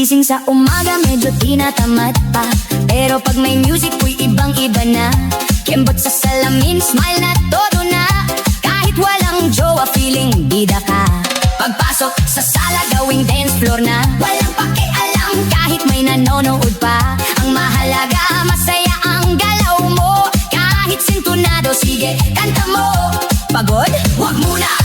Gising sa umaga medyo tinatamad pa, pero pag may music ko'y ibang-iba na. Kembot sa salamin, smile na todo na. Kahit walang jowa, feeling bida ka. Pagpasok sa sala, gawing dance floor na. Walang pakialam kahit may nanonood pa. Ang mahalaga, masaya ang galaw mo. Kahit sintonado, sige, kanta mo. Pagod? Huwag muna.